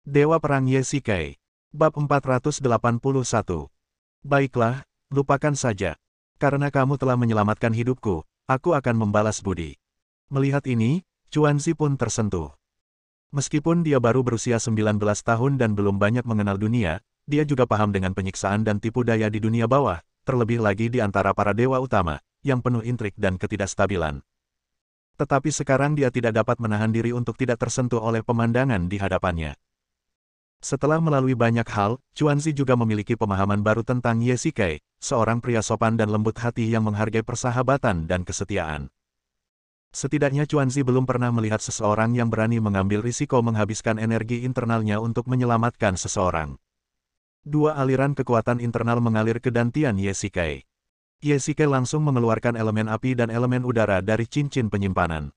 Dewa Perang Ye Shikai. Bab 481. Baiklah, lupakan saja. Karena kamu telah menyelamatkan hidupku, aku akan membalas budi. Melihat ini, Chuanzi pun tersentuh. Meskipun dia baru berusia 19 tahun dan belum banyak mengenal dunia, dia juga paham dengan penyiksaan dan tipu daya di dunia bawah, terlebih lagi di antara para dewa utama, yang penuh intrik dan ketidakstabilan. Tetapi sekarang dia tidak dapat menahan diri untuk tidak tersentuh oleh pemandangan di hadapannya. Setelah melalui banyak hal, Chuanzi juga memiliki pemahaman baru tentang Ye Shikai, seorang pria sopan dan lembut hati yang menghargai persahabatan dan kesetiaan. Setidaknya Chuanzi belum pernah melihat seseorang yang berani mengambil risiko menghabiskan energi internalnya untuk menyelamatkan seseorang. Dua aliran kekuatan internal mengalir ke dantian Ye Shikai. Ye Shikai langsung mengeluarkan elemen api dan elemen udara dari cincin penyimpanan.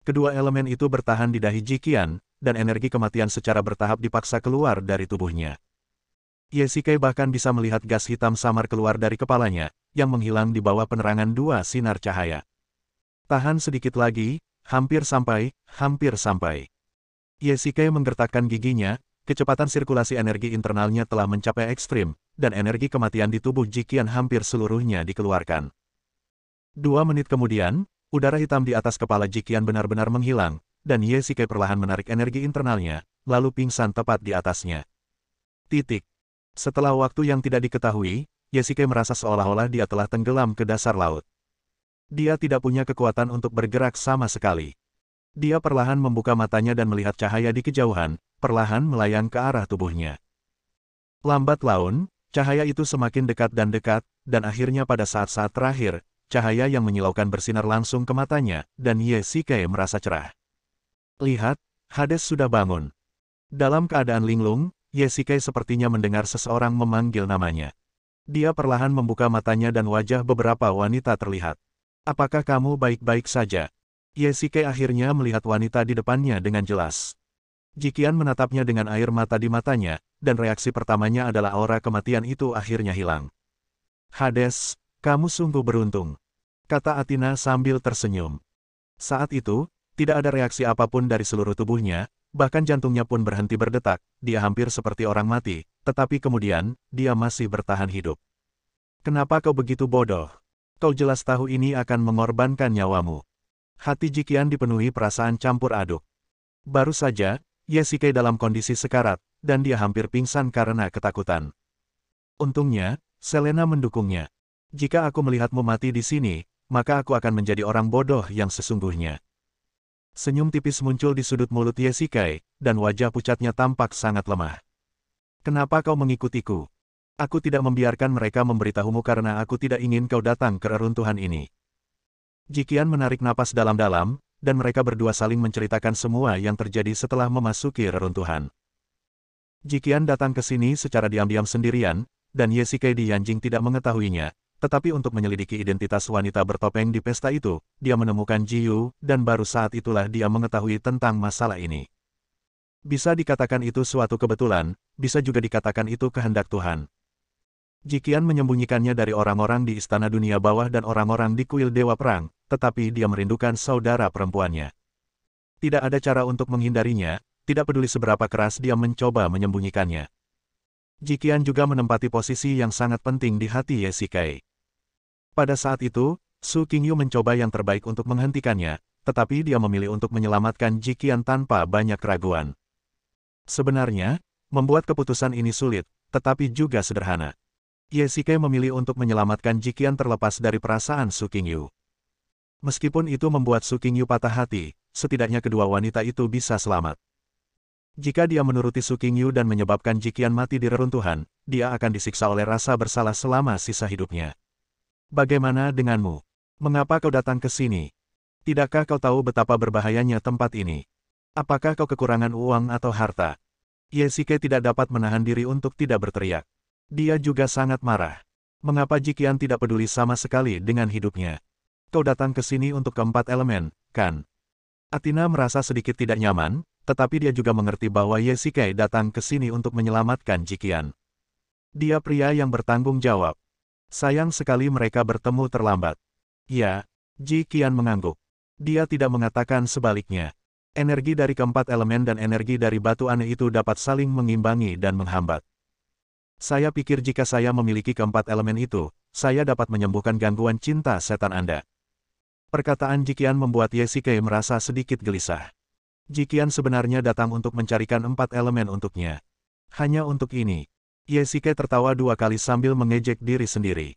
Kedua elemen itu bertahan di dahi Jiqian, dan energi kematian secara bertahap dipaksa keluar dari tubuhnya. Ye Shikai bahkan bisa melihat gas hitam samar keluar dari kepalanya, yang menghilang di bawah penerangan dua sinar cahaya. Tahan sedikit lagi, hampir sampai. Ye Shikai menggertakkan giginya, kecepatan sirkulasi energi internalnya telah mencapai ekstrim, dan energi kematian di tubuh Jiqian hampir seluruhnya dikeluarkan. 2 menit kemudian, udara hitam di atas kepala Jiqian benar-benar menghilang, dan Ye Shikai perlahan menarik energi internalnya, lalu pingsan tepat di atasnya. Setelah waktu yang tidak diketahui, Ye Shikai merasa seolah-olah dia telah tenggelam ke dasar laut. Dia tidak punya kekuatan untuk bergerak sama sekali. Dia perlahan membuka matanya dan melihat cahaya di kejauhan, perlahan melayang ke arah tubuhnya. Lambat laun, cahaya itu semakin dekat, dan akhirnya pada saat-saat terakhir, cahaya yang menyilaukan bersinar langsung ke matanya, dan Ye Shikai merasa cerah. Lihat, Hades sudah bangun. Dalam keadaan linglung, Ye Shikai sepertinya mendengar seseorang memanggil namanya. Dia perlahan membuka matanya dan wajah beberapa wanita terlihat. Apakah kamu baik-baik saja? Ye Shikai akhirnya melihat wanita di depannya dengan jelas. Jiqian menatapnya dengan air mata di matanya, dan reaksi pertamanya adalah aura kematian itu akhirnya hilang. Hades, kamu sungguh beruntung, kata Athena sambil tersenyum. Saat itu, tidak ada reaksi apapun dari seluruh tubuhnya, bahkan jantungnya pun berhenti berdetak, dia hampir seperti orang mati, tetapi kemudian, dia masih bertahan hidup. Kenapa kau begitu bodoh? Kau jelas tahu ini akan mengorbankan nyawamu. Hati Jiqian dipenuhi perasaan campur aduk. Baru saja, Ye Shikai dalam kondisi sekarat, dan dia hampir pingsan karena ketakutan. Untungnya, Selena mendukungnya. Jika aku melihatmu mati di sini, maka aku akan menjadi orang bodoh yang sesungguhnya. Senyum tipis muncul di sudut mulut Ye Shikai, dan wajah pucatnya tampak sangat lemah. Kenapa kau mengikutiku? Aku tidak membiarkan mereka memberitahumu karena aku tidak ingin kau datang ke reruntuhan ini. Jiqian menarik napas dalam-dalam, dan mereka berdua saling menceritakan semua yang terjadi setelah memasuki reruntuhan. Jiqian datang ke sini secara diam-diam sendirian, dan Ye Shikai di Yanjing tidak mengetahuinya, tetapi untuk menyelidiki identitas wanita bertopeng di pesta itu, dia menemukan Ji Yu, dan baru saat itulah dia mengetahui tentang masalah ini. Bisa dikatakan itu suatu kebetulan, bisa juga dikatakan itu kehendak Tuhan. Jiqian menyembunyikannya dari orang-orang di Istana Dunia Bawah dan orang-orang di Kuil Dewa Perang, tetapi dia merindukan saudara perempuannya. Tidak ada cara untuk menghindarinya, tidak peduli seberapa keras dia mencoba menyembunyikannya. Jiqian juga menempati posisi yang sangat penting di hati Ye Shikai. Pada saat itu, Su Qingyu mencoba yang terbaik untuk menghentikannya, tetapi dia memilih untuk menyelamatkan Jiqian tanpa banyak keraguan. Sebenarnya, membuat keputusan ini sulit, tetapi juga sederhana. Ye Shikai memilih untuk menyelamatkan Jiqian terlepas dari perasaan Su Qingyu. Meskipun itu membuat Su Qingyu patah hati, setidaknya kedua wanita itu bisa selamat. Jika dia menuruti Su Qingyu dan menyebabkan Jiqian mati di reruntuhan, dia akan disiksa oleh rasa bersalah selama sisa hidupnya. Bagaimana denganmu? Mengapa kau datang ke sini? Tidakkah kau tahu betapa berbahayanya tempat ini? Apakah kau kekurangan uang atau harta? Ye Shikai tidak dapat menahan diri untuk tidak berteriak. Dia juga sangat marah. Mengapa Jiqian tidak peduli sama sekali dengan hidupnya? Kau datang ke sini untuk keempat elemen, kan? Athena merasa sedikit tidak nyaman, tetapi dia juga mengerti bahwa Ye Shikai datang ke sini untuk menyelamatkan Jiqian. Dia pria yang bertanggung jawab. Sayang sekali mereka bertemu terlambat. Ya, Jiqian mengangguk. Dia tidak mengatakan sebaliknya. Energi dari keempat elemen dan energi dari batu aneh itu dapat saling mengimbangi dan menghambat. Saya pikir jika saya memiliki keempat elemen itu, saya dapat menyembuhkan gangguan cinta setan Anda. Perkataan Jiqian membuat Ye Xike merasa sedikit gelisah. Jiqian sebenarnya datang untuk mencarikan empat elemen untuknya. Hanya untuk ini. Ye Xike tertawa dua kali sambil mengejek diri sendiri.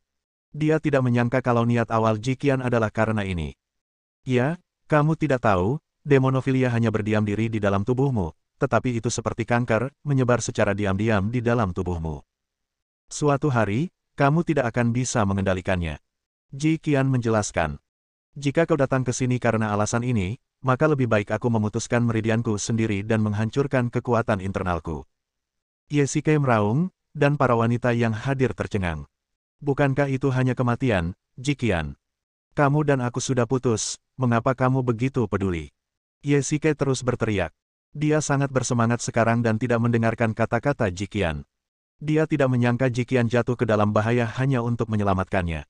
Dia tidak menyangka kalau niat awal Jiqian adalah karena ini. Ya, kamu tidak tahu, demonofilia hanya berdiam diri di dalam tubuhmu, tetapi itu seperti kanker, menyebar secara diam-diam di dalam tubuhmu. Suatu hari, kamu tidak akan bisa mengendalikannya. Jiqian menjelaskan. Jika kau datang ke sini karena alasan ini, maka lebih baik aku memutuskan meridianku sendiri dan menghancurkan kekuatan internalku. Ye Xike meraung, dan para wanita yang hadir tercengang. Bukankah itu hanya kematian, Jiqian? Kamu dan aku sudah putus, mengapa kamu begitu peduli? Ye Xike terus berteriak. Dia sangat bersemangat sekarang dan tidak mendengarkan kata-kata Jiqian. Dia tidak menyangka Jiqian jatuh ke dalam bahaya hanya untuk menyelamatkannya.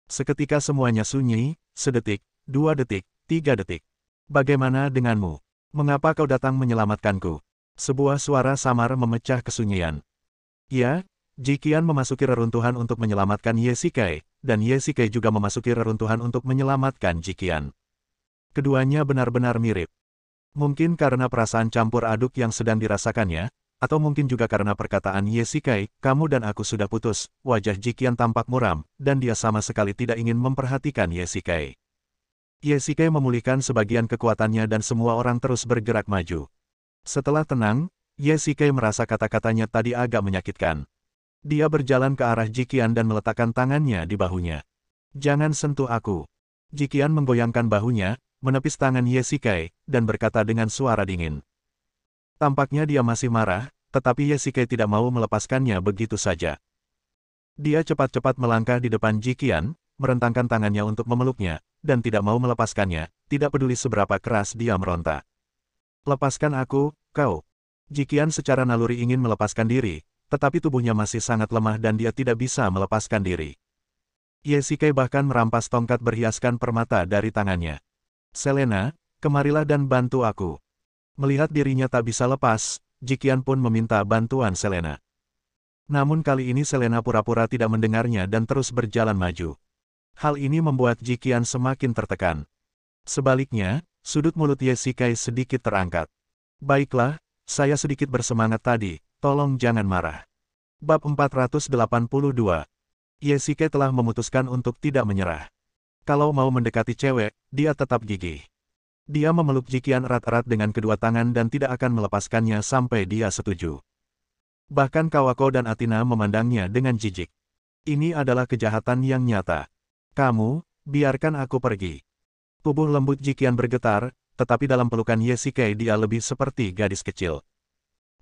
Seketika semuanya sunyi, sedetik, 2 detik, 3 detik. Bagaimana denganmu? Mengapa kau datang menyelamatkanku? Sebuah suara samar memecah kesunyian. Ya, Jiqian memasuki reruntuhan untuk menyelamatkan Ye Xike, dan Ye Xike juga memasuki reruntuhan untuk menyelamatkan Jiqian. Keduanya benar-benar mirip. Mungkin karena perasaan campur aduk yang sedang dirasakannya, atau mungkin juga karena perkataan Ye Xike, kamu dan aku sudah putus, wajah Jiqian tampak muram, dan dia sama sekali tidak ingin memperhatikan Ye Xike. Ye Xike memulihkan sebagian kekuatannya dan semua orang terus bergerak maju. Setelah tenang, Ye Xike merasa kata-katanya tadi agak menyakitkan. Dia berjalan ke arah Jiqian dan meletakkan tangannya di bahunya. Jangan sentuh aku. Jiqian menggoyangkan bahunya, menepis tangan Ye Xike, dan berkata dengan suara dingin. Tampaknya dia masih marah, tetapi Ye Xike tidak mau melepaskannya begitu saja. Dia cepat-cepat melangkah di depan Jiqian, merentangkan tangannya untuk memeluknya, dan tidak mau melepaskannya, tidak peduli seberapa keras dia meronta. Lepaskan aku, kau. Jiqian secara naluri ingin melepaskan diri, tetapi tubuhnya masih sangat lemah dan dia tidak bisa melepaskan diri. Ye Xike bahkan merampas tongkat berhiaskan permata dari tangannya. Selena, kemarilah dan bantu aku. Melihat dirinya tak bisa lepas, Jiqian pun meminta bantuan Selena. Namun kali ini Selena pura-pura tidak mendengarnya dan terus berjalan maju. Hal ini membuat Jiqian semakin tertekan. Sebaliknya, sudut mulut Ye Xike sedikit terangkat. Baiklah, saya sedikit bersemangat tadi, tolong jangan marah. Bab 482. Ye Xike telah memutuskan untuk tidak menyerah. Kalau mau mendekati cewek, dia tetap gigih. Dia memeluk Jiqian erat-erat dengan kedua tangan dan tidak akan melepaskannya sampai dia setuju. Bahkan Kawako dan Athena memandangnya dengan jijik. Ini adalah kejahatan yang nyata. Kamu, biarkan aku pergi. Tubuh lembut Jiqian bergetar, tetapi dalam pelukan Ye Xike dia lebih seperti gadis kecil.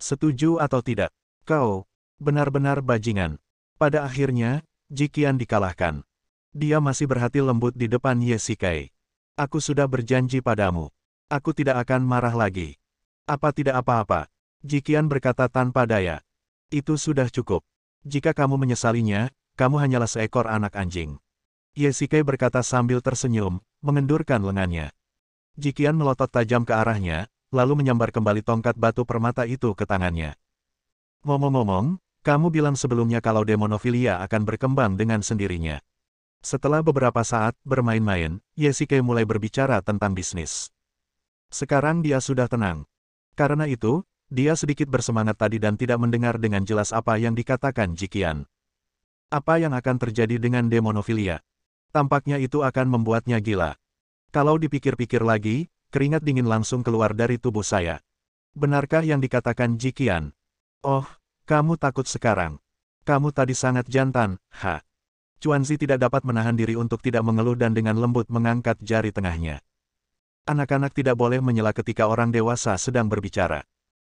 Setuju atau tidak? Kau benar-benar bajingan. Pada akhirnya, Jiqian dikalahkan. Dia masih berhati lembut di depan Ye Xike. Aku sudah berjanji padamu. Aku tidak akan marah lagi. Apa tidak apa-apa? Jiqian berkata tanpa daya. Itu sudah cukup. Jika kamu menyesalinya, kamu hanyalah seekor anak anjing. Ye Xike berkata sambil tersenyum, mengendurkan lengannya. Jiqian melotot tajam ke arahnya, lalu menyambar kembali tongkat batu permata itu ke tangannya. Ngomong-ngomong, kamu bilang sebelumnya kalau demonofilia akan berkembang dengan sendirinya. Setelah beberapa saat bermain-main, Ye Xike mulai berbicara tentang bisnis. Sekarang dia sudah tenang. Karena itu, dia sedikit bersemangat tadi dan tidak mendengar dengan jelas apa yang dikatakan Jiqian. Apa yang akan terjadi dengan demonofilia? Tampaknya itu akan membuatnya gila. Kalau dipikir-pikir lagi, keringat dingin langsung keluar dari tubuh saya. Benarkah yang dikatakan Jiqian? Oh, kamu takut sekarang. Kamu tadi sangat jantan, ha. Chuanzi tidak dapat menahan diri untuk tidak mengeluh dan dengan lembut mengangkat jari tengahnya. Anak-anak tidak boleh menyela ketika orang dewasa sedang berbicara.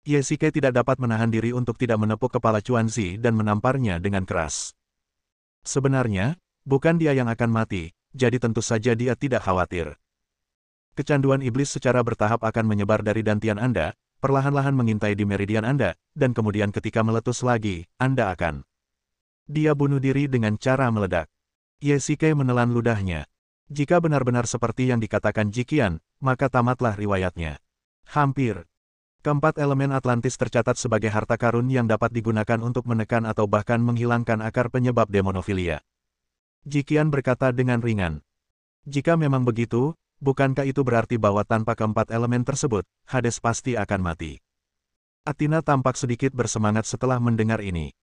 Ye Xike tidak dapat menahan diri untuk tidak menepuk kepala Chuanzi dan menamparnya dengan keras. Sebenarnya, bukan dia yang akan mati, jadi tentu saja dia tidak khawatir. Kecanduan iblis secara bertahap akan menyebar dari dantian Anda, perlahan-lahan mengintai di meridian Anda, dan kemudian ketika meletus lagi, Anda akan. Dia bunuh diri dengan cara meledak. Ye Xike menelan ludahnya. Jika benar-benar seperti yang dikatakan Jiqian, maka tamatlah riwayatnya. Hampir. Keempat elemen Atlantis tercatat sebagai harta karun yang dapat digunakan untuk menekan atau bahkan menghilangkan akar penyebab demonofilia. Jiqian berkata dengan ringan. Jika memang begitu, bukankah itu berarti bahwa tanpa keempat elemen tersebut, Hades pasti akan mati? Athena tampak sedikit bersemangat setelah mendengar ini.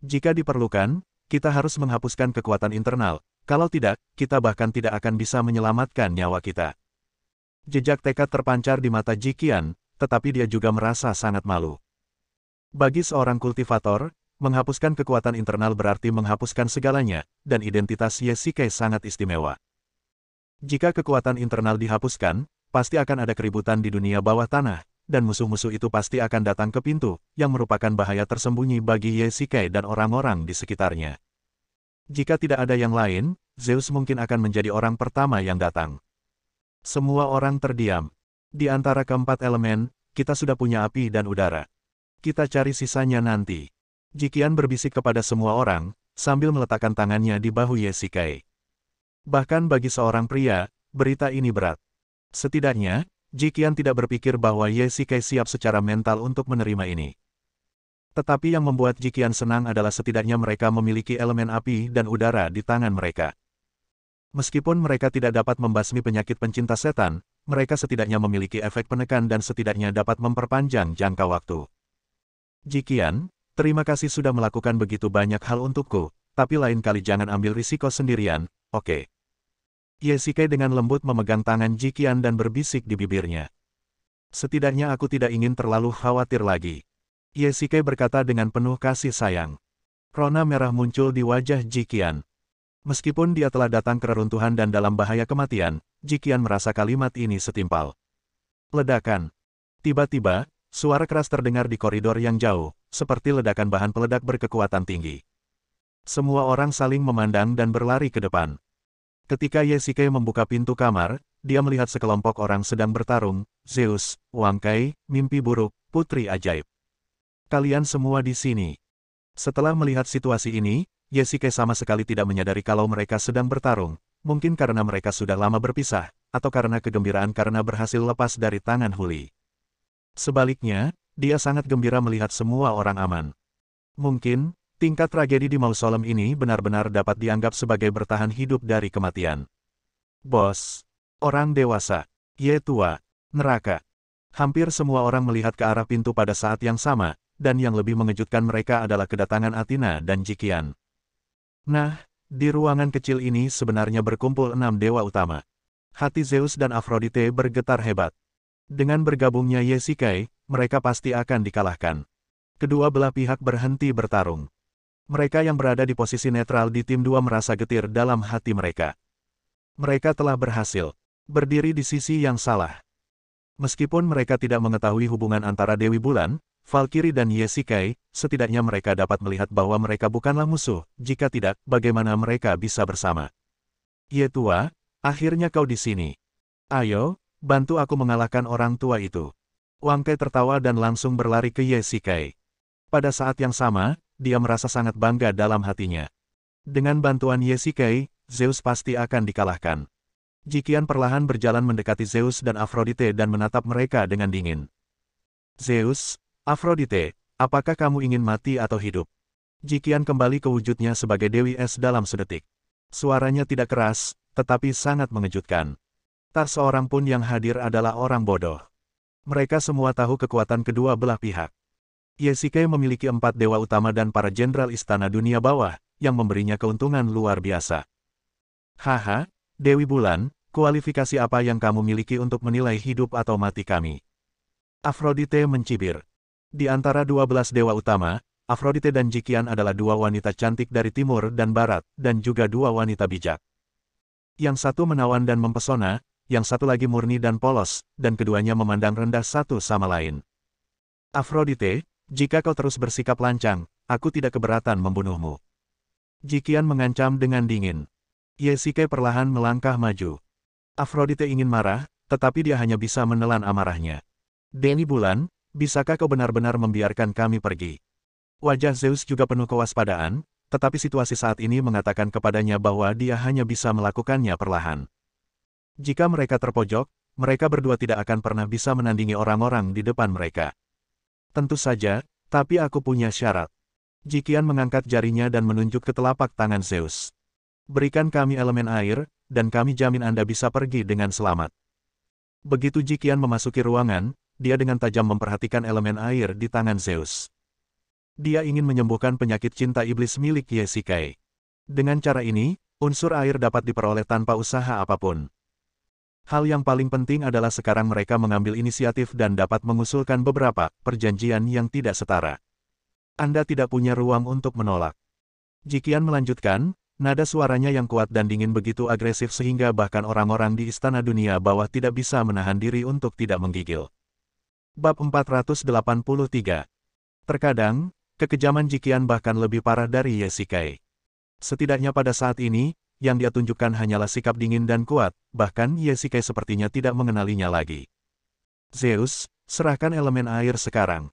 Jika diperlukan, kita harus menghapuskan kekuatan internal, kalau tidak, kita bahkan tidak akan bisa menyelamatkan nyawa kita. Jejak tekad terpancar di mata Jiqian, tetapi dia juga merasa sangat malu. Bagi seorang kultivator, menghapuskan kekuatan internal berarti menghapuskan segalanya, dan identitas Ye Shikai sangat istimewa. Jika kekuatan internal dihapuskan, pasti akan ada keributan di dunia bawah tanah, dan musuh-musuh itu pasti akan datang ke pintu, yang merupakan bahaya tersembunyi bagi Ye Shikai dan orang-orang di sekitarnya. Jika tidak ada yang lain, Zeus mungkin akan menjadi orang pertama yang datang. Semua orang terdiam. Di antara keempat elemen, kita sudah punya api dan udara. Kita cari sisanya nanti. Jiqian berbisik kepada semua orang, sambil meletakkan tangannya di bahu Ye Shikai. Bahkan bagi seorang pria, berita ini berat. Setidaknya, Jiqian tidak berpikir bahwa Ye Shikai siap secara mental untuk menerima ini. Tetapi yang membuat Jiqian senang adalah setidaknya mereka memiliki elemen api dan udara di tangan mereka. Meskipun mereka tidak dapat membasmi penyakit pencinta setan, mereka setidaknya memiliki efek penekan dan setidaknya dapat memperpanjang jangka waktu. Jiqian, terima kasih sudah melakukan begitu banyak hal untukku, tapi lain kali jangan ambil risiko sendirian, oke? Ye Shikai dengan lembut memegang tangan Jiqian dan berbisik di bibirnya. Setidaknya aku tidak ingin terlalu khawatir lagi. Ye Shikai berkata dengan penuh kasih sayang. Rona merah muncul di wajah Jiqian. Meskipun dia telah datang ke reruntuhan dan dalam bahaya kematian, Jiqian merasa kalimat ini setimpal. Ledakan. Tiba-tiba, suara keras terdengar di koridor yang jauh, seperti ledakan bahan peledak berkekuatan tinggi. Semua orang saling memandang dan berlari ke depan. Ketika Ye Shikai membuka pintu kamar, dia melihat sekelompok orang sedang bertarung, Zeus, Wang Kai, mimpi buruk, putri ajaib. Kalian semua di sini. Setelah melihat situasi ini, Ye Shikai sama sekali tidak menyadari kalau mereka sedang bertarung, mungkin karena mereka sudah lama berpisah, atau karena kegembiraan karena berhasil lepas dari tangan Huli. Sebaliknya, dia sangat gembira melihat semua orang aman. Mungkin, tingkat tragedi di mausolem ini benar-benar dapat dianggap sebagai bertahan hidup dari kematian. Bos, orang dewasa, Ye tua, neraka. Hampir semua orang melihat ke arah pintu pada saat yang sama, dan yang lebih mengejutkan mereka adalah kedatangan Athena dan Jiqian. Nah, di ruangan kecil ini sebenarnya berkumpul 6 dewa utama. Hati Zeus dan Aphrodite bergetar hebat. Dengan bergabungnya Ye Shikai, mereka pasti akan dikalahkan. Kedua belah pihak berhenti bertarung. Mereka yang berada di posisi netral di tim 2 merasa getir dalam hati mereka. Mereka telah berhasil berdiri di sisi yang salah. Meskipun mereka tidak mengetahui hubungan antara Dewi Bulan, Valkyrie dan Ye Shikai, setidaknya mereka dapat melihat bahwa mereka bukanlah musuh, jika tidak, bagaimana mereka bisa bersama. Ye tua, akhirnya kau di sini. Ayo, bantu aku mengalahkan orang tua itu. Wang Kai tertawa dan langsung berlari ke Ye Shikai. Pada saat yang sama, dia merasa sangat bangga dalam hatinya. Dengan bantuan Ye Shikai, Zeus pasti akan dikalahkan. Jiqian perlahan berjalan mendekati Zeus dan Aphrodite dan menatap mereka dengan dingin. Zeus, Aphrodite, apakah kamu ingin mati atau hidup? Jiqian kembali ke wujudnya sebagai Dewi Es dalam sedetik. Suaranya tidak keras, tetapi sangat mengejutkan. Tak seorang pun yang hadir adalah orang bodoh. Mereka semua tahu kekuatan kedua belah pihak. Ye Shikai memiliki 4 dewa utama dan para jenderal istana dunia bawah, yang memberinya keuntungan luar biasa. Haha, Dewi Bulan, kualifikasi apa yang kamu miliki untuk menilai hidup atau mati kami? Aphrodite mencibir. Di antara 12 dewa utama, Aphrodite dan Jiqian adalah 2 wanita cantik dari timur dan barat, dan juga 2 wanita bijak. Yang satu menawan dan mempesona, yang satu lagi murni dan polos, dan keduanya memandang rendah satu sama lain. Aphrodite, jika kau terus bersikap lancang, aku tidak keberatan membunuhmu. Jiqian mengancam dengan dingin. Ye Shikai perlahan melangkah maju. Aphrodite ingin marah, tetapi dia hanya bisa menelan amarahnya. Dewi Bulan, bisakah kau benar-benar membiarkan kami pergi? Wajah Zeus juga penuh kewaspadaan, tetapi situasi saat ini mengatakan kepadanya bahwa dia hanya bisa melakukannya perlahan. Jika mereka terpojok, mereka berdua tidak akan pernah bisa menandingi orang-orang di depan mereka. Tentu saja, tapi aku punya syarat. Jiqian mengangkat jarinya dan menunjuk ke telapak tangan Zeus. Berikan kami elemen air, dan kami jamin Anda bisa pergi dengan selamat. Begitu Jiqian memasuki ruangan, dia dengan tajam memperhatikan elemen air di tangan Zeus. Dia ingin menyembuhkan penyakit cinta iblis milik Yesikai. Dengan cara ini, unsur air dapat diperoleh tanpa usaha apapun. Hal yang paling penting adalah sekarang mereka mengambil inisiatif dan dapat mengusulkan beberapa perjanjian yang tidak setara. Anda tidak punya ruang untuk menolak. Jiqian melanjutkan, nada suaranya yang kuat dan dingin begitu agresif sehingga bahkan orang-orang di Istana Dunia Bawah tidak bisa menahan diri untuk tidak menggigil. Bab 483. Terkadang, kekejaman Jiqian bahkan lebih parah dari Yesikai. Setidaknya pada saat ini, yang dia tunjukkan hanyalah sikap dingin dan kuat, bahkan Yesikai sepertinya tidak mengenalinya lagi. Zeus, serahkan elemen air sekarang.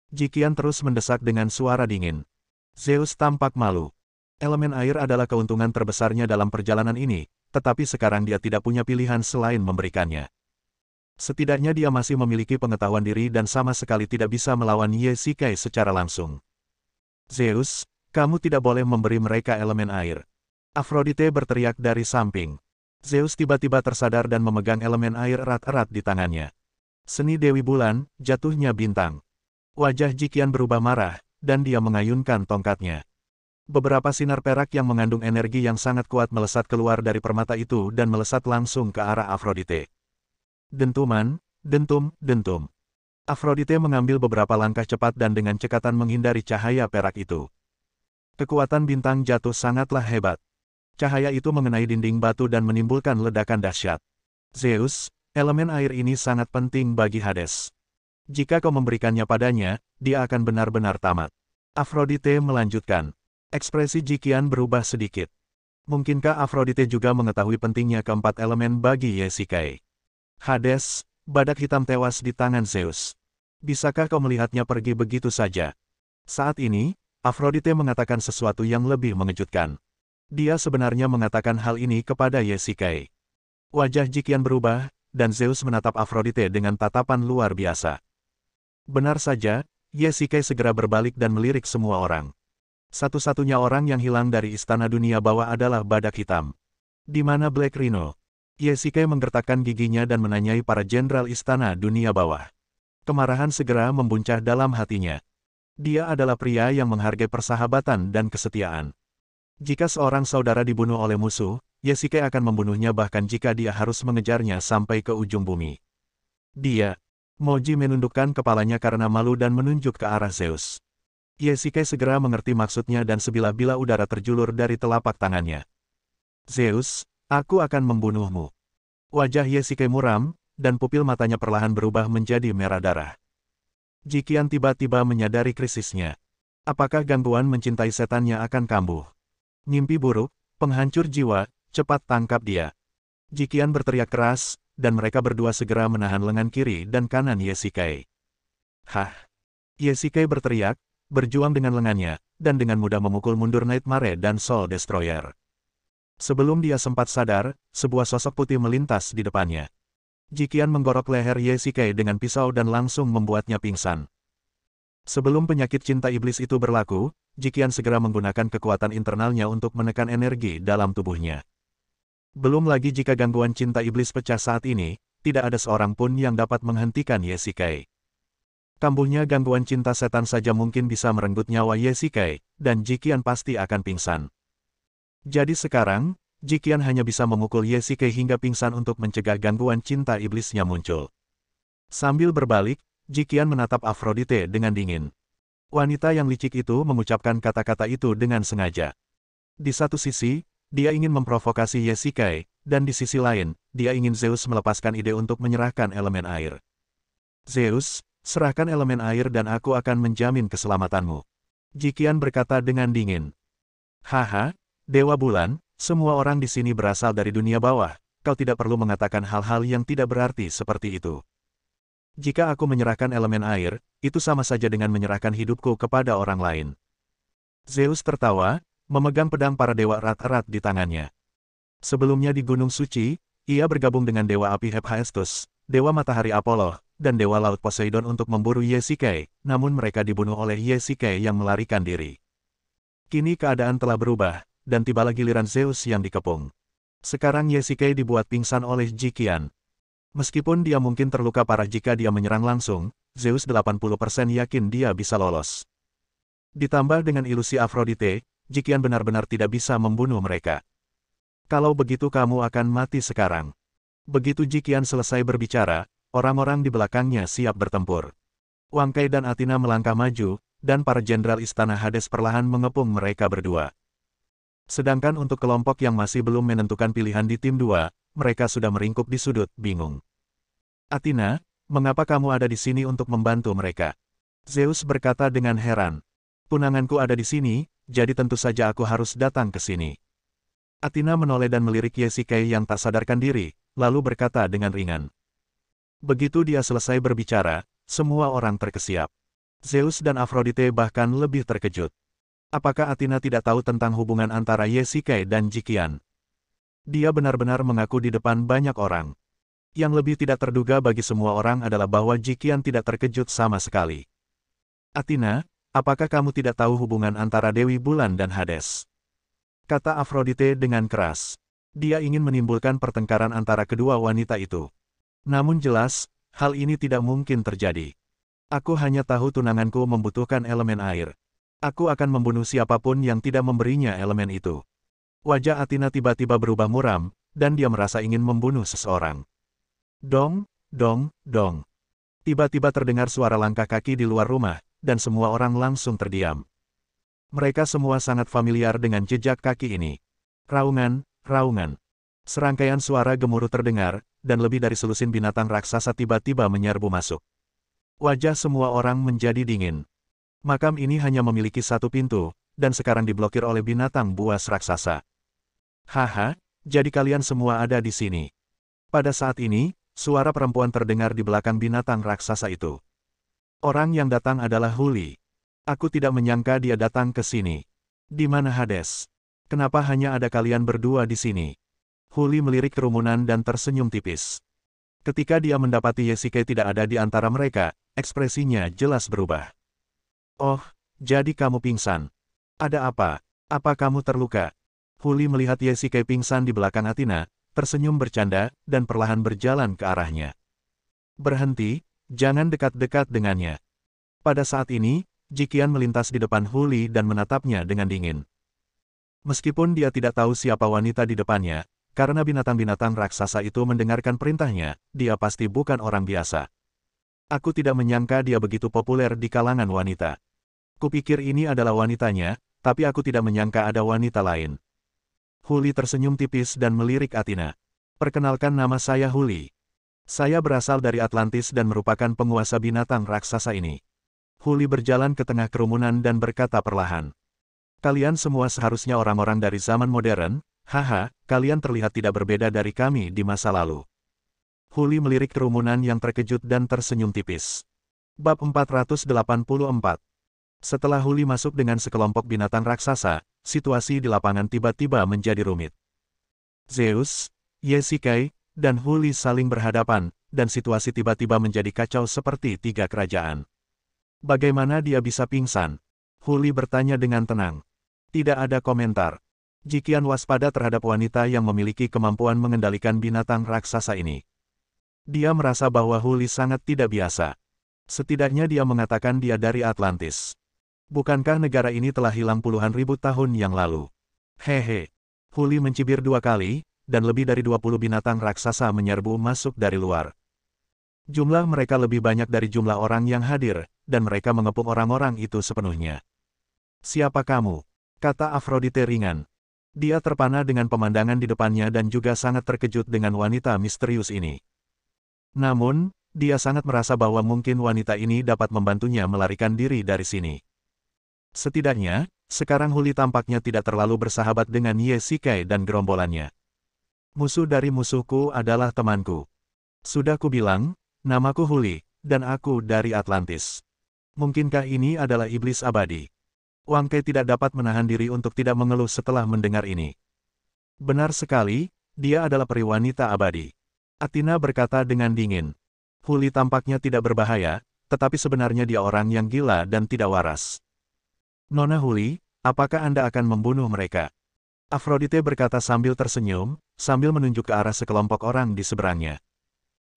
Jiqian terus mendesak dengan suara dingin. Zeus tampak malu. Elemen air adalah keuntungan terbesarnya dalam perjalanan ini, tetapi sekarang dia tidak punya pilihan selain memberikannya. Setidaknya dia masih memiliki pengetahuan diri dan sama sekali tidak bisa melawan Yesikai secara langsung. Zeus, kamu tidak boleh memberi mereka elemen air. Afrodite berteriak dari samping. Zeus tiba-tiba tersadar dan memegang elemen air erat-erat di tangannya. Seni Dewi Bulan, jatuhnya bintang. Wajah Jiqian berubah marah, dan dia mengayunkan tongkatnya. Beberapa sinar perak yang mengandung energi yang sangat kuat melesat keluar dari permata itu dan melesat langsung ke arah Afrodite. Dentuman, dentum, dentum. Afrodite mengambil beberapa langkah cepat dan dengan cekatan menghindari cahaya perak itu. Kekuatan bintang jatuh sangatlah hebat. Cahaya itu mengenai dinding batu dan menimbulkan ledakan dahsyat. Zeus, elemen air ini sangat penting bagi Hades. Jika kau memberikannya padanya, dia akan benar-benar tamat. Afrodite melanjutkan. Ekspresi Jiqian berubah sedikit. Mungkinkah Afrodite juga mengetahui pentingnya keempat elemen bagi Yesikai? Hades, badak hitam tewas di tangan Zeus. Bisakah kau melihatnya pergi begitu saja? Saat ini, Afrodite mengatakan sesuatu yang lebih mengejutkan. Dia sebenarnya mengatakan hal ini kepada Yesikai. Wajah Jiqian berubah, dan Zeus menatap Afrodite dengan tatapan luar biasa. Benar saja, Yesikai segera berbalik dan melirik semua orang. Satu-satunya orang yang hilang dari Istana Dunia Bawah adalah badak hitam. Di mana Black Rhino? Yesikai menggertakkan giginya dan menanyai para jenderal Istana Dunia Bawah. Kemarahan segera membuncah dalam hatinya. Dia adalah pria yang menghargai persahabatan dan kesetiaan. Jika seorang saudara dibunuh oleh musuh, Yesikai akan membunuhnya bahkan jika dia harus mengejarnya sampai ke ujung bumi. Moji menundukkan kepalanya karena malu dan menunjuk ke arah Zeus. Yesikai segera mengerti maksudnya dan sebilah-bilah udara terjulur dari telapak tangannya. Zeus, aku akan membunuhmu. Wajah Yesikai muram, dan pupil matanya perlahan berubah menjadi merah darah. Jiqian tiba-tiba menyadari krisisnya. Apakah gangguan mencintai setannya akan kambuh? Mimpi buruk, penghancur jiwa, cepat tangkap dia. Jiqian berteriak keras, dan mereka berdua segera menahan lengan kiri dan kanan Yesikai. Hah! Yesikai berteriak, berjuang dengan lengannya, dan dengan mudah memukul mundur Nightmare dan Soul Destroyer. Sebelum dia sempat sadar, sebuah sosok putih melintas di depannya. Jiqian menggorok leher Yesikai dengan pisau dan langsung membuatnya pingsan. Sebelum penyakit cinta iblis itu berlaku, Jiqian segera menggunakan kekuatan internalnya untuk menekan energi dalam tubuhnya. Belum lagi jika gangguan cinta iblis pecah saat ini, tidak ada seorang pun yang dapat menghentikan Yesikai. Kambuhnya gangguan cinta setan saja mungkin bisa merenggut nyawa Yesikai, dan Jiqian pasti akan pingsan. Jadi sekarang, Jiqian hanya bisa memukul Yesikai hingga pingsan untuk mencegah gangguan cinta iblisnya muncul. Sambil berbalik, Jiqian menatap Afrodite dengan dingin. Wanita yang licik itu mengucapkan kata-kata itu dengan sengaja. Di satu sisi, dia ingin memprovokasi Yesikai, dan di sisi lain, dia ingin Zeus melepaskan ide untuk menyerahkan elemen air. Zeus, serahkan elemen air dan aku akan menjamin keselamatanmu. Jiqian berkata dengan dingin. Haha, Dewa Bulan, semua orang di sini berasal dari dunia bawah, kau tidak perlu mengatakan hal-hal yang tidak berarti seperti itu. Jika aku menyerahkan elemen air, itu sama saja dengan menyerahkan hidupku kepada orang lain. Zeus tertawa, memegang pedang para dewa erat-erat di tangannya. Sebelumnya di Gunung Suci, Ia bergabung dengan Dewa Api Hephaestus, Dewa Matahari Apollo, dan Dewa Laut Poseidon untuk memburu Ye Shikai, namun mereka dibunuh oleh Ye Shikai yang melarikan diri. Kini keadaan telah berubah, dan tibalah giliran Zeus yang dikepung. Sekarang Ye Shikai dibuat pingsan oleh Jikian. Meskipun dia mungkin terluka parah jika dia menyerang langsung, Zeus 80% yakin dia bisa lolos. Ditambah dengan ilusi Aphrodite, Jikian benar-benar tidak bisa membunuh mereka. Kalau begitu kamu akan mati sekarang. Begitu Jikian selesai berbicara, orang-orang di belakangnya siap bertempur. Wang Kai dan Athena melangkah maju, dan para jenderal istana Hades perlahan mengepung mereka berdua. Sedangkan untuk kelompok yang masih belum menentukan pilihan di tim 2, mereka sudah meringkuk di sudut, bingung. Athena, mengapa kamu ada di sini untuk membantu mereka? Zeus berkata dengan heran. Tunanganku ada di sini, jadi tentu saja aku harus datang ke sini. Athena menoleh dan melirik Ye Shikai yang tak sadarkan diri, lalu berkata dengan ringan. Begitu dia selesai berbicara, semua orang terkesiap. Zeus dan Aphrodite bahkan lebih terkejut. Apakah Athena tidak tahu tentang hubungan antara Ye Shikai dan Jikian? Dia benar-benar mengaku di depan banyak orang. Yang lebih tidak terduga bagi semua orang adalah bahwa Jikian tidak terkejut sama sekali. Athena, apakah kamu tidak tahu hubungan antara Dewi Bulan dan Hades? Kata Aphrodite dengan keras. Dia ingin menimbulkan pertengkaran antara kedua wanita itu. Namun jelas, hal ini tidak mungkin terjadi. Aku hanya tahu tunanganku membutuhkan elemen air. Aku akan membunuh siapapun yang tidak memberinya elemen itu. Wajah Athena tiba-tiba berubah muram, dan dia merasa ingin membunuh seseorang. Dong, dong, dong. Tiba-tiba terdengar suara langkah kaki di luar rumah, dan semua orang langsung terdiam. Mereka semua sangat familiar dengan jejak kaki ini. Raungan, raungan. Serangkaian suara gemuruh terdengar, dan lebih dari selusin binatang raksasa tiba-tiba menyerbu masuk. Wajah semua orang menjadi dingin. Makam ini hanya memiliki satu pintu, dan sekarang diblokir oleh binatang buas raksasa. Haha, jadi kalian semua ada di sini. Pada saat ini, suara perempuan terdengar di belakang binatang raksasa itu. Orang yang datang adalah Huli. Aku tidak menyangka dia datang ke sini. Di mana Hades? Kenapa hanya ada kalian berdua di sini? Huli melirik kerumunan dan tersenyum tipis. Ketika dia mendapati Ye Shikai tidak ada di antara mereka, ekspresinya jelas berubah. Oh, jadi kamu pingsan. Ada apa? Apa kamu terluka? Huli melihat Ye Shikai pingsan di belakang Athena, tersenyum bercanda, dan perlahan berjalan ke arahnya. Berhenti, jangan dekat-dekat dengannya. Pada saat ini, Jikian melintas di depan Huli dan menatapnya dengan dingin. Meskipun dia tidak tahu siapa wanita di depannya, karena binatang-binatang raksasa itu mendengarkan perintahnya, dia pasti bukan orang biasa. Aku tidak menyangka dia begitu populer di kalangan wanita. Kupikir ini adalah wanitanya, tapi aku tidak menyangka ada wanita lain. Huli tersenyum tipis dan melirik Athena. Perkenalkan, nama saya Huli. Saya berasal dari Atlantis dan merupakan penguasa binatang raksasa ini. Huli berjalan ke tengah kerumunan dan berkata perlahan. Kalian semua seharusnya orang-orang dari zaman modern, haha, kalian terlihat tidak berbeda dari kami di masa lalu. Huli melirik kerumunan yang terkejut dan tersenyum tipis. Bab 484. Setelah Huli masuk dengan sekelompok binatang raksasa, situasi di lapangan tiba-tiba menjadi rumit. Zeus, Ye Shikai, dan Huli saling berhadapan, dan situasi tiba-tiba menjadi kacau seperti tiga kerajaan. Bagaimana dia bisa pingsan? Huli bertanya dengan tenang. Tidak ada komentar. Jikian waspada terhadap wanita yang memiliki kemampuan mengendalikan binatang raksasa ini. Dia merasa bahwa Huli sangat tidak biasa. Setidaknya dia mengatakan dia dari Atlantis. Bukankah negara ini telah hilang puluhan ribu tahun yang lalu? Hehe. Huli mencibir dua kali, dan lebih dari 20 binatang raksasa menyerbu masuk dari luar. Jumlah mereka lebih banyak dari jumlah orang yang hadir, dan mereka mengepung orang-orang itu sepenuhnya. Siapa kamu? Kata Aphrodite ringan. Dia terpana dengan pemandangan di depannya dan juga sangat terkejut dengan wanita misterius ini. Namun, dia sangat merasa bahwa mungkin wanita ini dapat membantunya melarikan diri dari sini. Setidaknya, sekarang Huli tampaknya tidak terlalu bersahabat dengan Ye Shikai dan gerombolannya. Musuh dari musuhku adalah temanku. Sudah kubilang, namaku Huli, dan aku dari Atlantis. Mungkinkah ini adalah iblis abadi? Wang Kai tidak dapat menahan diri untuk tidak mengeluh setelah mendengar ini. Benar sekali, Dia adalah peri wanita abadi. Athena berkata dengan dingin. Huli tampaknya tidak berbahaya, tetapi sebenarnya dia orang yang gila dan tidak waras. Nona Huli, apakah Anda akan membunuh mereka? Afrodite berkata sambil tersenyum, sambil menunjuk ke arah sekelompok orang di seberangnya.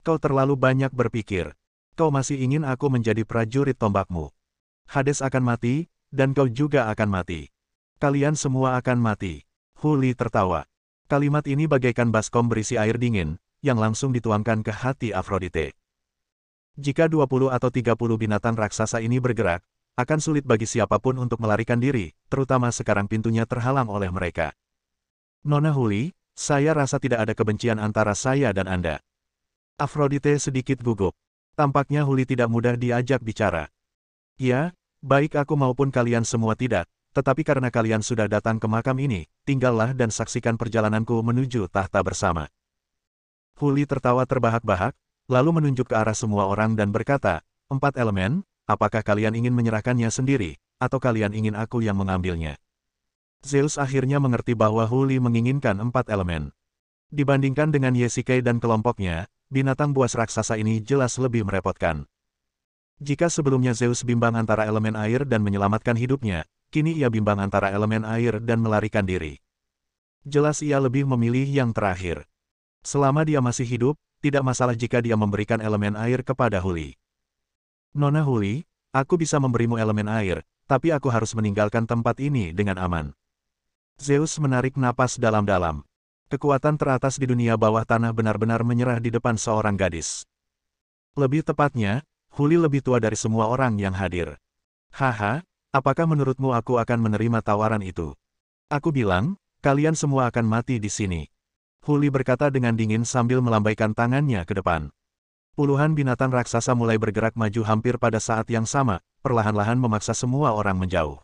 Kau terlalu banyak berpikir. Kau masih ingin aku menjadi prajurit tombakmu. Hades akan mati, dan kau juga akan mati. Kalian semua akan mati. Huli tertawa. Kalimat ini bagaikan baskom berisi air dingin, yang langsung dituangkan ke hati Afrodite. Jika 20 atau 30 binatang raksasa ini bergerak, akan sulit bagi siapapun untuk melarikan diri, terutama sekarang pintunya terhalang oleh mereka. Nona Huli, saya rasa tidak ada kebencian antara saya dan Anda. Afrodite sedikit gugup. Tampaknya Huli tidak mudah diajak bicara. Ya, baik aku maupun kalian semua tidak, tetapi karena kalian sudah datang ke makam ini, tinggallah dan saksikan perjalananku menuju tahta bersama. Huli tertawa terbahak-bahak, lalu menunjuk ke arah semua orang dan berkata, 4 elemen, apakah kalian ingin menyerahkannya sendiri, atau kalian ingin aku yang mengambilnya? Zeus akhirnya mengerti bahwa Huli menginginkan 4 elemen. Dibandingkan dengan Yesikei dan kelompoknya, binatang buas raksasa ini jelas lebih merepotkan. Jika sebelumnya Zeus bimbang antara elemen air dan menyelamatkan hidupnya, kini ia bimbang antara elemen air dan melarikan diri. Jelas ia lebih memilih yang terakhir. Selama dia masih hidup, tidak masalah jika dia memberikan elemen air kepada Huli. Nona Huli, aku bisa memberimu elemen air, tapi aku harus meninggalkan tempat ini dengan aman. Zeus menarik napas dalam-dalam. Kekuatan teratas di dunia bawah tanah benar-benar menyerah di depan seorang gadis. Lebih tepatnya, Huli lebih tua dari semua orang yang hadir. Haha, apakah menurutmu aku akan menerima tawaran itu? Aku bilang, kalian semua akan mati di sini. Huli berkata dengan dingin sambil melambaikan tangannya ke depan. Puluhan binatang raksasa mulai bergerak maju hampir pada saat yang sama, perlahan-lahan memaksa semua orang menjauh.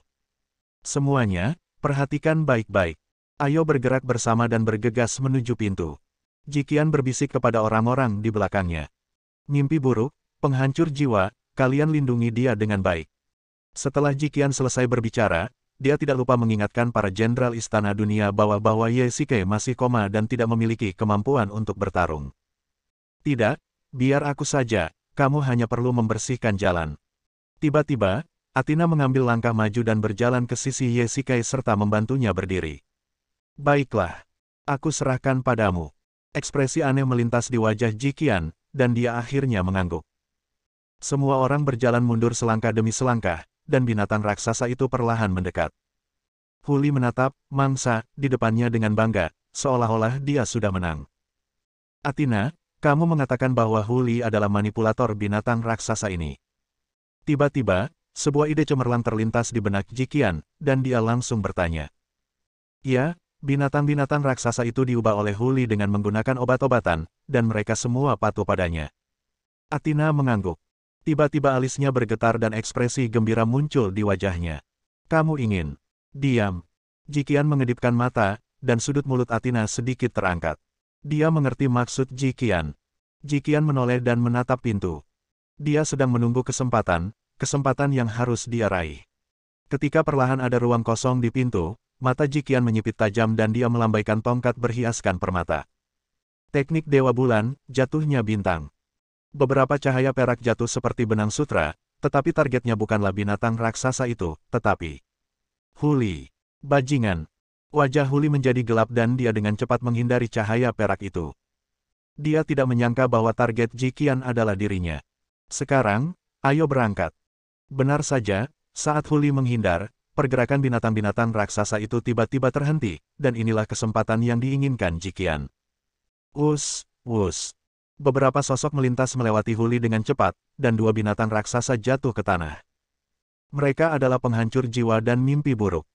Semuanya, perhatikan baik-baik. Ayo bergerak bersama dan bergegas menuju pintu. Jikian berbisik kepada orang-orang di belakangnya. Mimpi buruk, penghancur jiwa, kalian lindungi dia dengan baik. Setelah Jikian selesai berbicara, dia tidak lupa mengingatkan para jenderal istana dunia bahwa Yesikei masih koma dan tidak memiliki kemampuan untuk bertarung. Tidak, biar aku saja, kamu hanya perlu membersihkan jalan. Tiba-tiba, Athena mengambil langkah maju dan berjalan ke sisi Yesikei serta membantunya berdiri. Baiklah, aku serahkan padamu. Ekspresi aneh melintas di wajah Jikian, dan dia akhirnya mengangguk. Semua orang berjalan mundur selangkah demi selangkah, dan binatang raksasa itu perlahan mendekat. Huli menatap mangsa di depannya dengan bangga, seolah-olah dia sudah menang. Athena, kamu mengatakan bahwa Huli adalah manipulator binatang raksasa ini. Tiba-tiba, sebuah ide cemerlang terlintas di benak Jikian, dan dia langsung bertanya. Ya, binatang-binatang raksasa itu diubah oleh Huli dengan menggunakan obat-obatan, dan mereka semua patuh padanya. Athena mengangguk. Tiba-tiba alisnya bergetar dan ekspresi gembira muncul di wajahnya. Kamu ingin? Diam. Jikian mengedipkan mata, dan sudut mulut Athena sedikit terangkat. Dia mengerti maksud Jikian. Jikian menoleh dan menatap pintu. Dia sedang menunggu kesempatan yang harus dia raih. Ketika perlahan ada ruang kosong di pintu, mata Jikian menyipit tajam dan dia melambaikan tongkat berhiaskan permata. Teknik Dewa Bulan, jatuhnya bintang. Beberapa cahaya perak jatuh seperti benang sutra, tetapi targetnya bukanlah binatang raksasa itu, tetapi Huli. Bajingan. Wajah Huli menjadi gelap dan dia dengan cepat menghindari cahaya perak itu. Dia tidak menyangka bahwa target Jikian adalah dirinya. Sekarang, ayo berangkat. Benar saja, saat Huli menghindar, pergerakan binatang-binatang raksasa itu tiba-tiba terhenti, dan inilah kesempatan yang diinginkan Jikian. Wus, wus. Beberapa sosok melintas melewati Huli dengan cepat, dan dua binatang raksasa jatuh ke tanah. Mereka adalah penghancur jiwa dan mimpi buruk.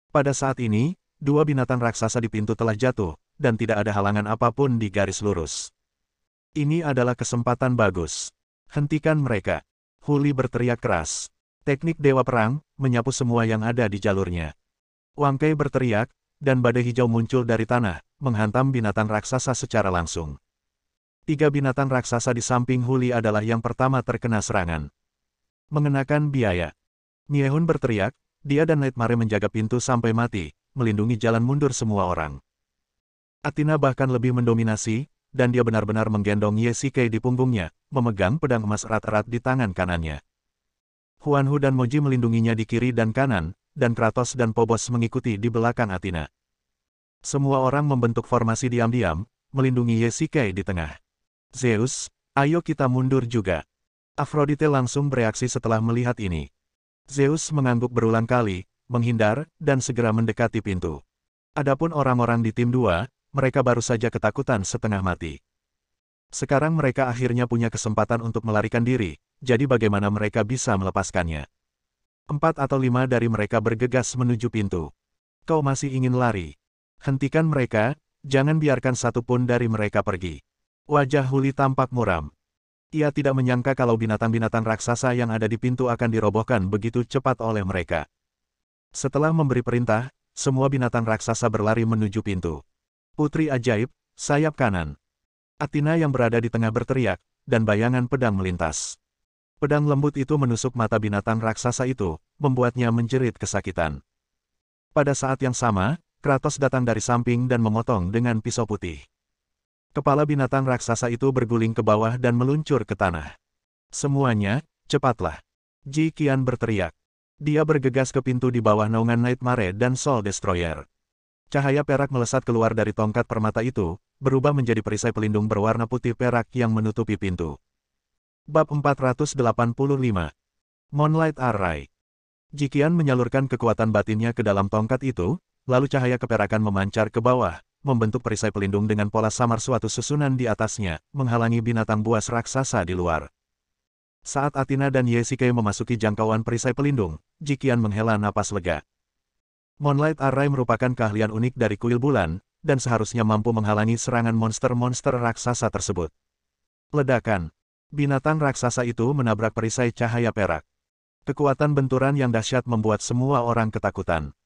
Pada saat ini, dua binatang raksasa di pintu telah jatuh, dan tidak ada halangan apapun di garis lurus. Ini adalah kesempatan bagus. Hentikan mereka. Huli berteriak keras. Teknik Dewa Perang, menyapu semua yang ada di jalurnya. Wang Kei berteriak, dan badai hijau muncul dari tanah, menghantam binatang raksasa secara langsung. 3 binatang raksasa di samping Huli adalah yang pertama terkena serangan. Mengenakan biaya. Miehun berteriak, dia dan Nightmare menjaga pintu sampai mati, melindungi jalan mundur semua orang. Athena bahkan lebih mendominasi, dan dia benar-benar menggendong Ye Shikei di punggungnya, memegang pedang emas erat-erat di tangan kanannya. Huanhu dan Moji melindunginya di kiri dan kanan, dan Kratos dan Phobos mengikuti di belakang Athena. Semua orang membentuk formasi diam-diam, melindungi Ye Shikei di tengah. Zeus, ayo kita mundur juga. Aphrodite langsung bereaksi setelah melihat ini. Zeus mengangguk berulang kali, menghindar, dan segera mendekati pintu. Adapun orang-orang di tim 2, mereka baru saja ketakutan setengah mati. Sekarang mereka akhirnya punya kesempatan untuk melarikan diri, jadi bagaimana mereka bisa melepaskannya? 4 atau 5 dari mereka bergegas menuju pintu. Kau masih ingin lari? Hentikan mereka, jangan biarkan satu pun dari mereka pergi. Wajah Huli tampak muram. Ia tidak menyangka kalau binatang-binatang raksasa yang ada di pintu akan dirobohkan begitu cepat oleh mereka. Setelah memberi perintah, semua binatang raksasa berlari menuju pintu. Putri ajaib, sayap kanan. Athena yang berada di tengah berteriak, dan bayangan pedang melintas. Pedang lembut itu menusuk mata binatang raksasa itu, membuatnya menjerit kesakitan. Pada saat yang sama, Kratos datang dari samping dan memotong dengan pisau putih. Kepala binatang raksasa itu berguling ke bawah dan meluncur ke tanah. Semuanya, cepatlah. Ji Qian berteriak. Dia bergegas ke pintu di bawah naungan Nightmare dan Soul Destroyer. Cahaya perak melesat keluar dari tongkat permata itu, berubah menjadi perisai pelindung berwarna putih perak yang menutupi pintu. Bab 485. Moonlight Array. Ji Qian menyalurkan kekuatan batinnya ke dalam tongkat itu, lalu cahaya keperakan memancar ke bawah, membentuk perisai pelindung dengan pola samar suatu susunan di atasnya, menghalangi binatang buas raksasa di luar. Saat Athena dan Ye Shikei memasuki jangkauan perisai pelindung, Ji Qian menghela napas lega. Moonlight Array merupakan keahlian unik dari kuil bulan, dan seharusnya mampu menghalangi serangan monster-monster raksasa tersebut. Ledakan. Binatang raksasa itu menabrak perisai cahaya perak. Kekuatan benturan yang dahsyat membuat semua orang ketakutan.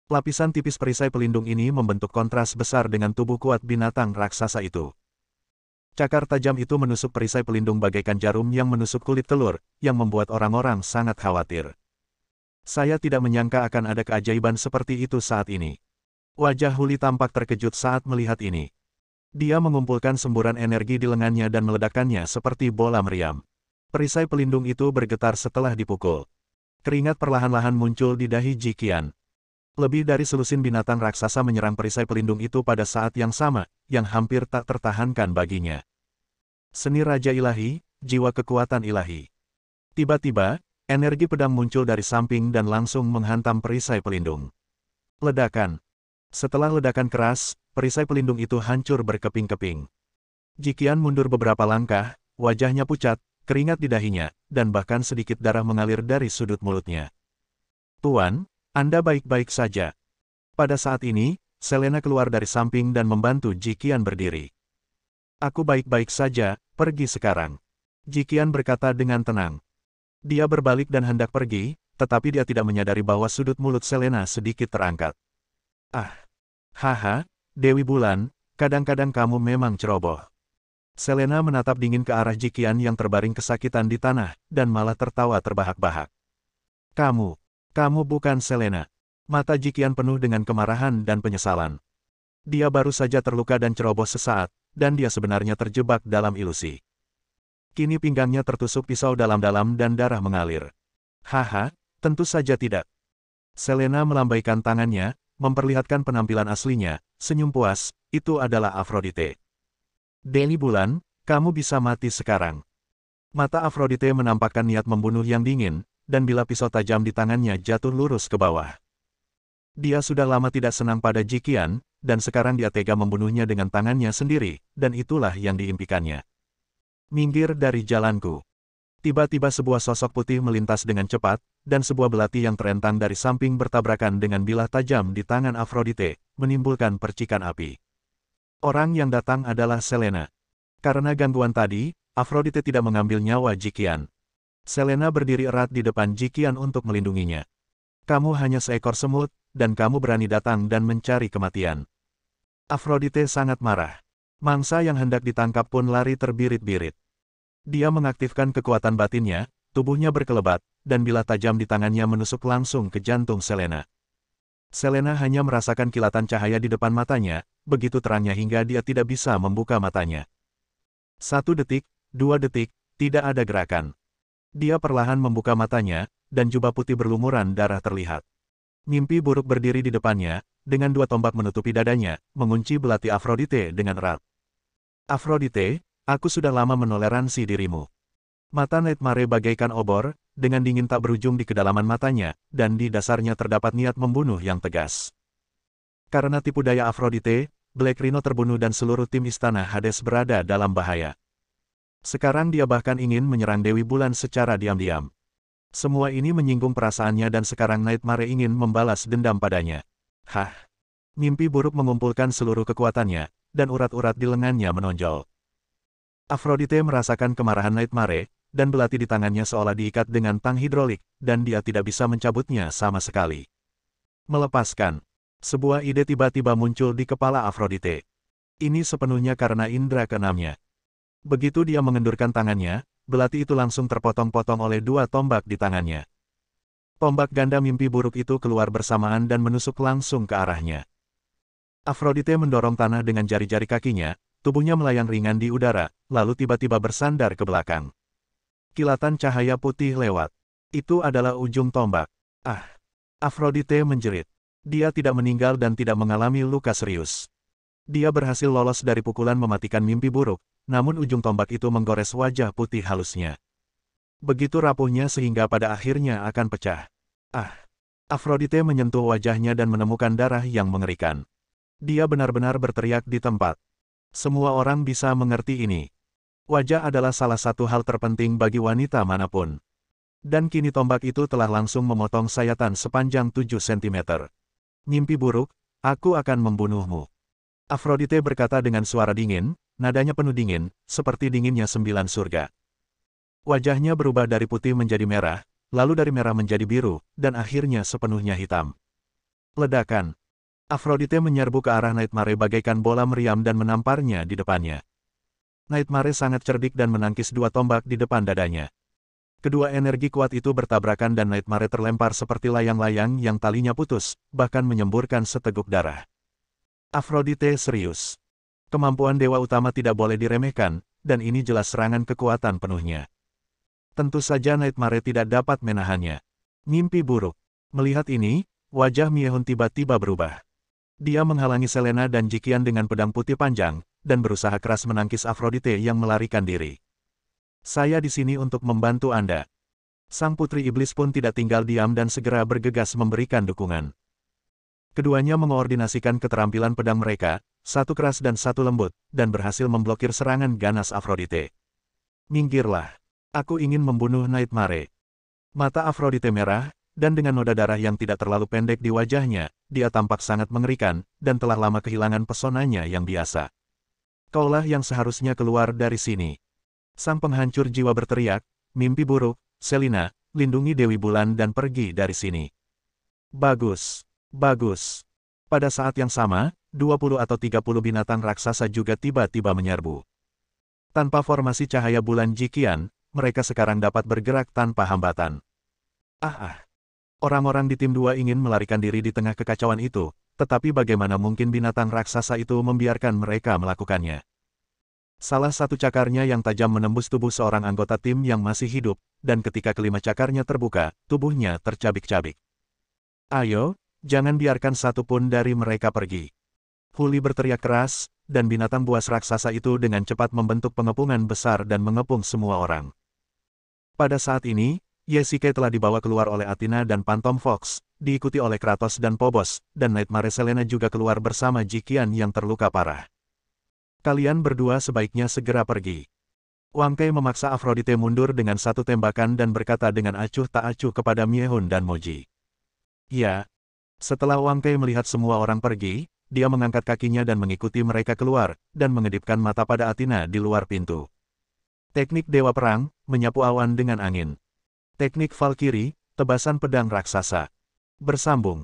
Lapisan tipis perisai pelindung ini membentuk kontras besar dengan tubuh kuat binatang raksasa itu. Cakar tajam itu menusuk perisai pelindung bagaikan jarum yang menusuk kulit telur, yang membuat orang-orang sangat khawatir. Saya tidak menyangka akan ada keajaiban seperti itu saat ini. Wajah Huli tampak terkejut saat melihat ini. Dia mengumpulkan semburan energi di lengannya dan meledakkannya seperti bola meriam. Perisai pelindung itu bergetar setelah dipukul. Keringat perlahan-lahan muncul di dahi Ji Qian. Lebih dari selusin binatang raksasa menyerang perisai pelindung itu pada saat yang sama, yang hampir tak tertahankan baginya. Seni Raja Ilahi, jiwa kekuatan ilahi. Tiba-tiba, energi pedang muncul dari samping dan langsung menghantam perisai pelindung. Ledakan. Setelah ledakan keras, perisai pelindung itu hancur berkeping-keping. Ji Qian mundur beberapa langkah, wajahnya pucat, keringat di dahinya, dan bahkan sedikit darah mengalir dari sudut mulutnya. Tuan, Anda baik-baik saja. Pada saat ini, Selena keluar dari samping dan membantu Ji Qian berdiri. Aku baik-baik saja, pergi sekarang. Ji Qian berkata dengan tenang. Dia berbalik dan hendak pergi, tetapi dia tidak menyadari bahwa sudut mulut Selena sedikit terangkat. Ah, haha, Dewi Bulan, kadang-kadang kamu memang ceroboh. Selena menatap dingin ke arah Ji Qian yang terbaring kesakitan di tanah, dan malah tertawa terbahak-bahak. Kamu bukan Selena. Mata Ji Qian penuh dengan kemarahan dan penyesalan. Dia baru saja terluka dan ceroboh sesaat, dan dia sebenarnya terjebak dalam ilusi. Kini pinggangnya tertusuk pisau dalam-dalam dan darah mengalir. Haha, tentu saja tidak. Selena melambaikan tangannya, memperlihatkan penampilan aslinya, senyum puas, itu adalah Aphrodite. Dewi Bulan, kamu bisa mati sekarang. Mata Aphrodite menampakkan niat membunuh yang dingin, dan bila pisau tajam di tangannya jatuh lurus ke bawah. Dia sudah lama tidak senang pada Ji Qian, dan sekarang dia tega membunuhnya dengan tangannya sendiri, dan itulah yang diimpikannya. Minggir dari jalanku. Tiba-tiba sebuah sosok putih melintas dengan cepat, dan sebuah belati yang terentang dari samping bertabrakan dengan bilah tajam di tangan Aphrodite, menimbulkan percikan api. Orang yang datang adalah Selena. Karena gangguan tadi, Aphrodite tidak mengambil nyawa Ji Qian. Selena berdiri erat di depan Ji Qian untuk melindunginya. Kamu hanya seekor semut, dan kamu berani datang dan mencari kematian. Aphrodite sangat marah. Mangsa yang hendak ditangkap pun lari terbirit-birit. Dia mengaktifkan kekuatan batinnya, tubuhnya berkelebat, dan bilah tajam di tangannya menusuk langsung ke jantung Selena. Selena hanya merasakan kilatan cahaya di depan matanya, begitu terangnya hingga dia tidak bisa membuka matanya. 1 detik, 2 detik, tidak ada gerakan. Dia perlahan membuka matanya, dan jubah putih berlumuran darah terlihat. Mimpi buruk berdiri di depannya, dengan 2 tombak menutupi dadanya, mengunci belati Afrodite dengan erat. Afrodite, aku sudah lama menoleransi dirimu. Mata Nightmare bagaikan obor, dengan dingin tak berujung di kedalaman matanya, dan di dasarnya terdapat niat membunuh yang tegas. Karena tipu daya Afrodite, Black Rhino terbunuh dan seluruh tim Istana Hades berada dalam bahaya. Sekarang dia bahkan ingin menyerang Dewi Bulan secara diam-diam. Semua ini menyinggung perasaannya dan sekarang Nightmare ingin membalas dendam padanya. Hah! Mimpi buruk mengumpulkan seluruh kekuatannya, dan urat-urat di lengannya menonjol. Afrodite merasakan kemarahan Nightmare, dan belati di tangannya seolah diikat dengan tang hidrolik, dan dia tidak bisa mencabutnya sama sekali. Melepaskan. Sebuah ide tiba-tiba muncul di kepala Afrodite. Ini sepenuhnya karena indera keenamnya. Begitu dia mengendurkan tangannya, belati itu langsung terpotong-potong oleh 2 tombak di tangannya. Tombak ganda mimpi buruk itu keluar bersamaan dan menusuk langsung ke arahnya. Afrodite mendorong tanah dengan jari-jari kakinya, tubuhnya melayang ringan di udara, lalu tiba-tiba bersandar ke belakang. Kilatan cahaya putih lewat. Itu adalah ujung tombak. Ah! Afrodite menjerit. Dia tidak meninggal dan tidak mengalami luka serius. Dia berhasil lolos dari pukulan mematikan mimpi buruk, namun ujung tombak itu menggores wajah putih halusnya. Begitu rapuhnya sehingga pada akhirnya akan pecah. Ah! Afrodite menyentuh wajahnya dan menemukan darah yang mengerikan. Dia benar-benar berteriak di tempat. Semua orang bisa mengerti ini. Wajah adalah salah satu hal terpenting bagi wanita manapun. Dan kini tombak itu telah langsung memotong sayatan sepanjang 7 cm. Mimpi buruk, aku akan membunuhmu. Afrodite berkata dengan suara dingin, nadanya penuh dingin, seperti dinginnya 9 surga. Wajahnya berubah dari putih menjadi merah, lalu dari merah menjadi biru, dan akhirnya sepenuhnya hitam. Ledakan. Afrodite menyerbu ke arah Nightmare bagaikan bola meriam dan menamparnya di depannya. Nightmare sangat cerdik dan menangkis 2 tombak di depan dadanya. Kedua energi kuat itu bertabrakan dan Nightmare terlempar seperti layang-layang yang talinya putus, bahkan menyemburkan seteguk darah. Afrodite serius. Kemampuan dewa utama tidak boleh diremehkan, dan ini jelas serangan kekuatan penuhnya. Tentu saja Nightmare tidak dapat menahannya. Mimpi buruk. Melihat ini, wajah Miehun tiba-tiba berubah. Dia menghalangi Selena dan Jikian dengan pedang putih panjang, dan berusaha keras menangkis Afrodite yang melarikan diri. Saya di sini untuk membantu Anda. Sang putri iblis pun tidak tinggal diam dan segera bergegas memberikan dukungan. Keduanya mengoordinasikan keterampilan pedang mereka, satu keras dan satu lembut, dan berhasil memblokir serangan ganas Afrodite. Minggirlah. Aku ingin membunuh Nightmare. Mata Afrodite merah, dan dengan noda darah yang tidak terlalu pendek di wajahnya, dia tampak sangat mengerikan, dan telah lama kehilangan pesonanya yang biasa. Kaulah yang seharusnya keluar dari sini. Sang penghancur jiwa berteriak, mimpi buruk, Selina, lindungi Dewi Bulan dan pergi dari sini. Bagus. Bagus. Pada saat yang sama, 20 atau 30 binatang raksasa juga tiba-tiba menyerbu. Tanpa formasi cahaya bulan Jikian, mereka sekarang dapat bergerak tanpa hambatan. Orang-orang di tim 2 ingin melarikan diri di tengah kekacauan itu, tetapi bagaimana mungkin binatang raksasa itu membiarkan mereka melakukannya? Salah satu cakarnya yang tajam menembus tubuh seorang anggota tim yang masih hidup, dan ketika kelima cakarnya terbuka, tubuhnya tercabik-cabik. Ayo, jangan biarkan satu pun dari mereka pergi. Huli berteriak keras, dan binatang buas raksasa itu dengan cepat membentuk pengepungan besar dan mengepung semua orang. Pada saat ini, Yesike telah dibawa keluar oleh Athena dan Phantom Fox, diikuti oleh Kratos dan Phobos, dan Nightmare Selena juga keluar bersama Jikian yang terluka parah. Kalian berdua sebaiknya segera pergi. Wang Kei memaksa Afrodite mundur dengan satu tembakan dan berkata dengan acuh tak acuh kepada Miehun dan Moji. Ya. Setelah Wang Kei melihat semua orang pergi, dia mengangkat kakinya dan mengikuti mereka keluar, dan mengedipkan mata pada Athena di luar pintu. Teknik Dewa Perang, menyapu awan dengan angin. Teknik Valkyrie, tebasan pedang raksasa. Bersambung.